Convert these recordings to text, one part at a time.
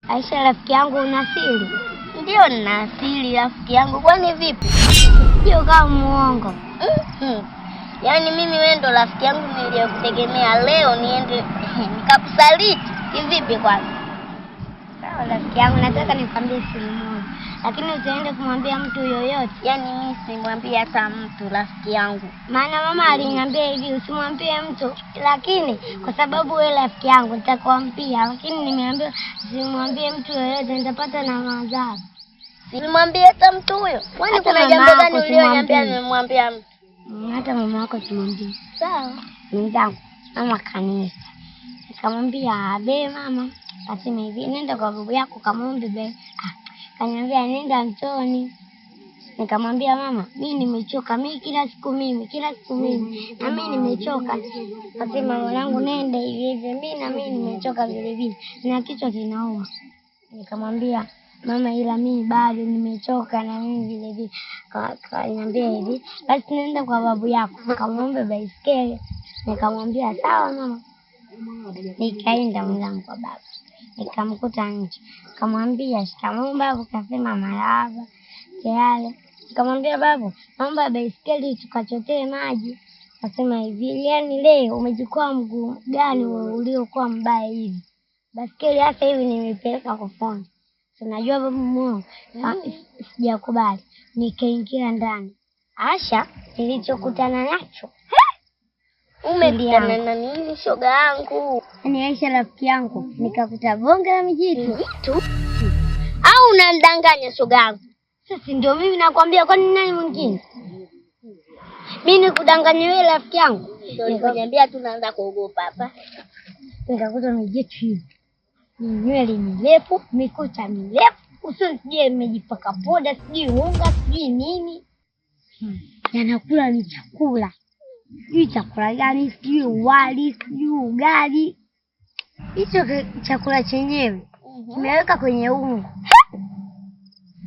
Aisha rafiki yangu, una siri? Ndio nina asili rafiki yangu. Kwani vipi? Sio kama muongo. Yaani mimi wewe ndo rafiki yangu niliyokutegemea, leo niende nikakusaliti. Kivipi kwanza? Sawa rafiki yangu, nataka nikwambie siri moja. Lakini usiende kumwambia mtu yoyote. Yaani mimi simwambie hata mtu rafiki yangu. Maana mama aliniambia hivi usimwambie mtu, lakini kwa sababu wewe rafiki yangu nitakwambia, lakini nimeambiwa usimwambie mtu yoyote, nitapata na madhara. Simwambie hata mtu huyo. Kwani kuna jambo gani uliyoniambia nimemwambia mtu? Hata mama yako simwambie. Sawa. Ndio. Mama kanisa. Nikamwambia, "Abe mama, asema hivi, nenda kwa babu yako kamwombe be." Kaniambia nenda mtoni. Nikamwambia mama, mimi nimechoka, mimi kila siku mimi. Na mimi nimechoka. Akasema mwanangu nenda hivi, mimi nimechoka vile vile. Na kichwa kinauma. Nikamwambia mama, ila mimi bado nimechoka na mimi vile vile. Kaniambia hivi, basi nenda kwa babu yako kamwombe baiskeli. Nikamwambia sawa mama. Nikaenda mlango kwa baba. Nikamkuta nje. Nikamwambia shikamoo babu, kasema marahaba. Tayari. Nikamwambia babu, naomba baiskeli tukachotee maji. Akasema hivi, yaani leo umechukua mguu gani uliokuwa mbaya hivi? Baiskeli hata hivi nimepeleka kufanya. Tunajua babu mwangu, sijakubali. Nikaingia ndani. Asha, nilichokutana nacho. Umekutana na nini shoga yangu? Ni Aisha rafiki yangu, nikakuta bonge la mijitu. Au unandanganya shoga yangu? Sasa ndio mimi nakwambia, kwani nani mwingine? Mimi nikudanganya wewe rafiki yangu? Nilikwambia tu naanza kuogopa hapa. Nikakuta mijitu hiyo. Nywele mirefu, mikucha mirefu, uso sijui imejipaka poda, sijui unga, sijui nini. Yanakula ni chakula. Sijui chakula gani, sijui wali, sijui ugali. Hicho chakula chenyewe kimeweka kwenye ungo.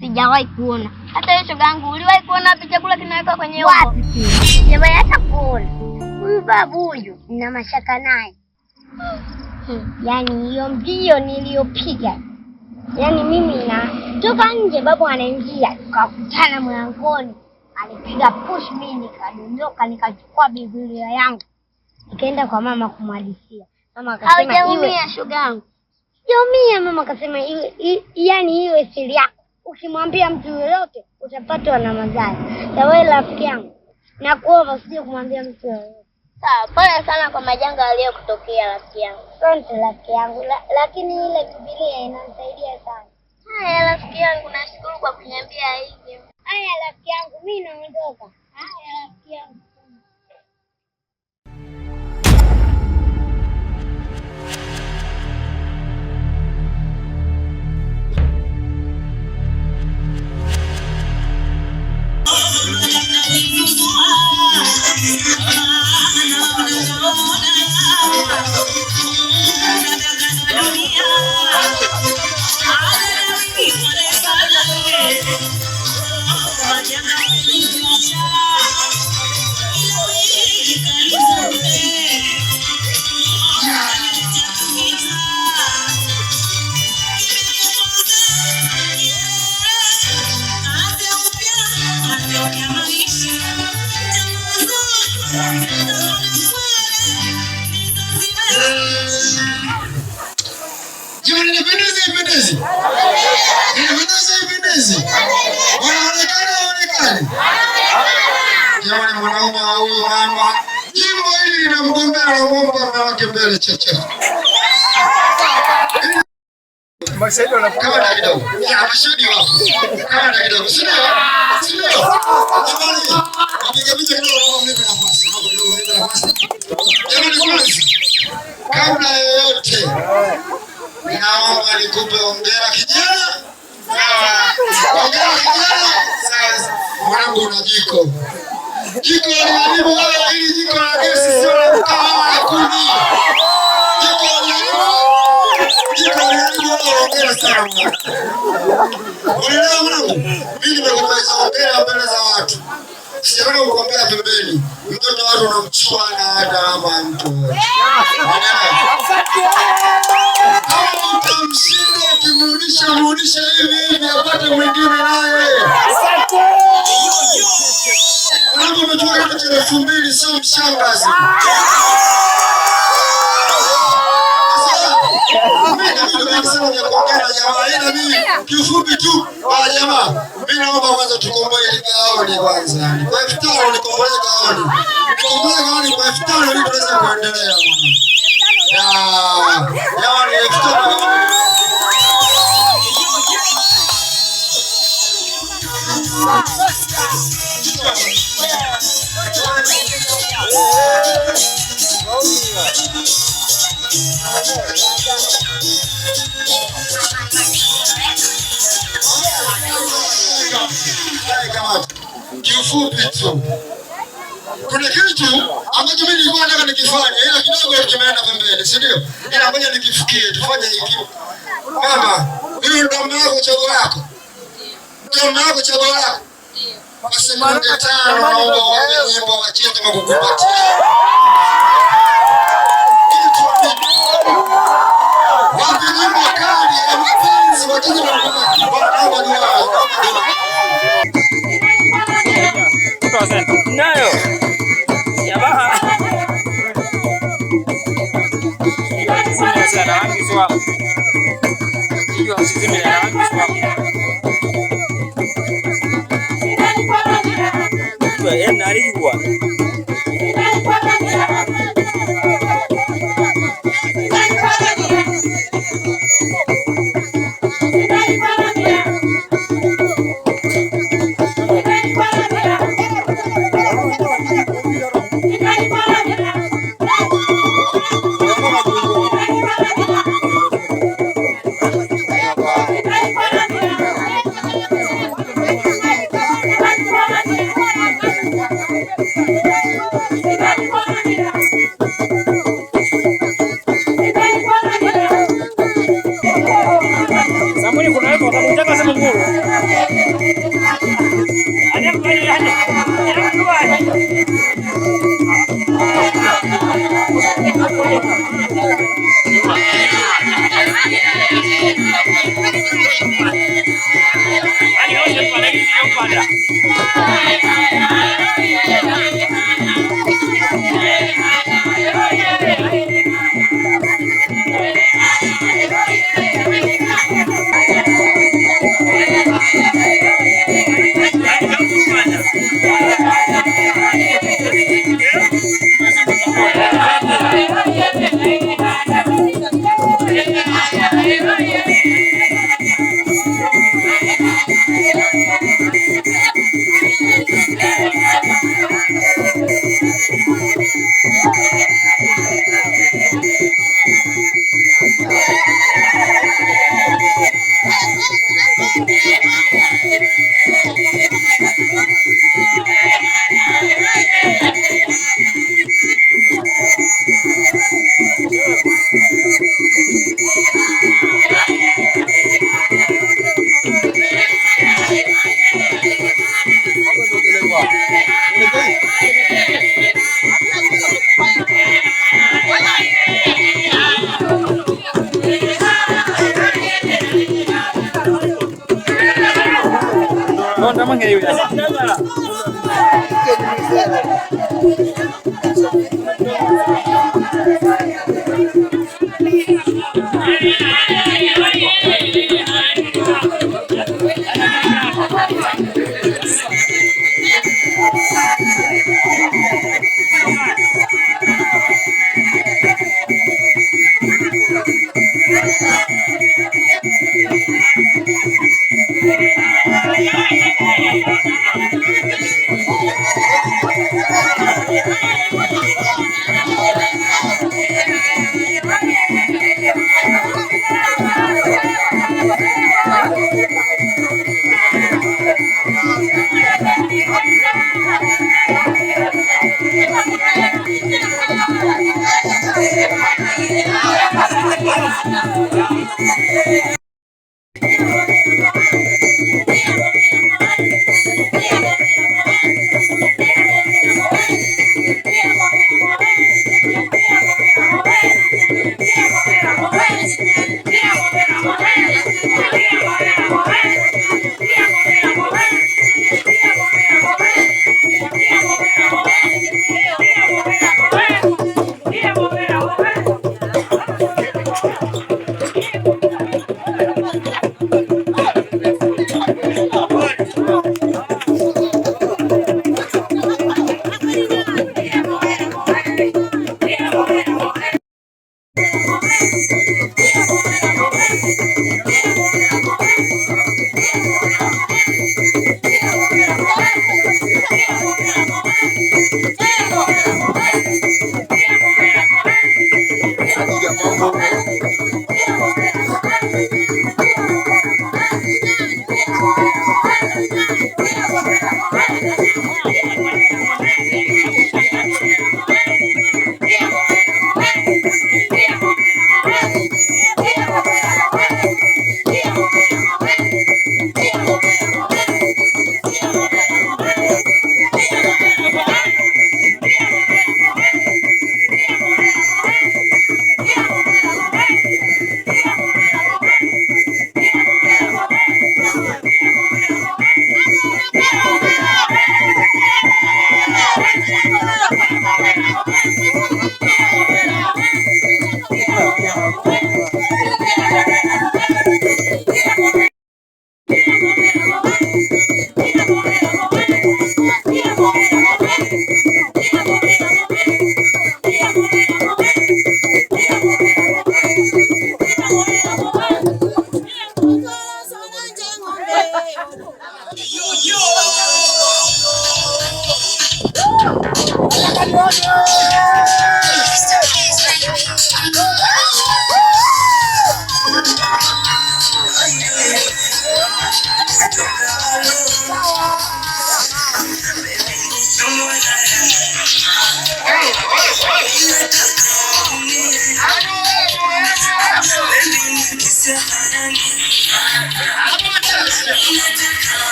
Sijawahi kuona. Hata wewe shoga yangu, uliwahi kuona wapi chakula kinaweka kwenye ungo? Wapi? Sijawahi hata kuona. Huyu babu huyu nina mashaka naye. Yaani hiyo mbio niliyopiga. Yaani mimi toka nje babu anaingia, tukakutana mlangoni. Alipiga push, mimi nikadondoka, nikachukua Biblia yangu. Nikaenda kwa mama kumhadithia. Mama akasema haujaumia shoga yangu. Sijaumia, mama akasema yaani iwe siri yako. Ukimwambia mtu yoyote utapatwa na madhara. Na wewe rafiki yangu, nakuomba usije kumwambia mtu yoyote. Sawa, pole sana kwa majanga yaliyokutokea rafiki yangu. Asante rafiki yangu, lakini ile Biblia inanisaidia sana. Haya rafiki yangu, nashukuru kwa kuniambia hivyo. Haya rafiki yangu, mimi naondoka. Haya rafiki yangu. Jamani, mwanaume huyu mama, jimbo hili lina mgombea wa Mungu wake mbele cheche. Masaibu anakuwa kidogo. Ya mashudi wapo. Kama kidogo. Sio. Jamani, wapiga kidogo mnipe nafasi. Jamani kwanza, kabla yoyote, naomba nikupe hongera kijana. Hongera kijana. Sasa mwanangu una jiko. Jiko la wewe, hili jiko la gesi sio la mkahawa ya kuni. Jiko la hongera sana. Unaelewa mwanangu? Mimi nimekupa hizo hongera mbele za watu. Sijaona kukwambia pembeni. Mtoto watu wanamchukua na hata mama mtu. Kama utamshinda ukimrudisha hivi apate mwingine naye. Mwanangu umetoka katika 2000 sio mshangazi. Kiufupi tu jamaa, mimi naomba kwanza tukomboe gaoni kwanza. Kwa 5000 nikomboe gaoni. Nikomboe gaoni kwa 5000 ili tuweze kuendelea. Gaoni 5000. Kiufupi tu kuna kitu ambacho mimi nilikuwa nataka nikifanye, ila kidogo kimeenda pembeni, si ndio? Ila ngoja nikifikie, tufanye hiki. Mama, huyu ndo mume wako, chaguo lako. Ndio mume wako, chaguo lako. Basi sekunde 5 naomba wape nyimbo wacheze kama kukumbatia. Wape nyimbo kali ya mapenzi wacheze kama kukumbatia. Nayo Yamaha sana rangi swap hiyo msizime na rangi swap wewe nalijua Samuni kuna watu watakutaka sema nguru. Ada mbali hadi. Thank you.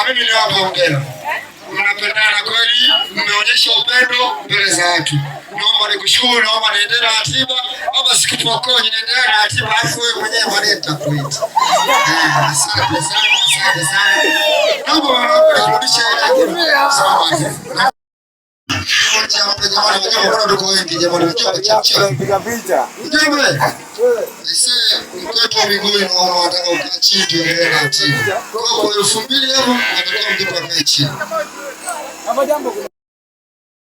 Mimi ni wako ongea. Mnapendana kweli, mmeonyesha upendo mbele za watu. Naomba nikushukuru, naomba niendelee na ratiba, ama sikupokonye niendelee na ratiba afu wewe mwenyewe baadaye nitakuita. Asante sana, asante sana. Naomba kurudisha ile sawa. Miguu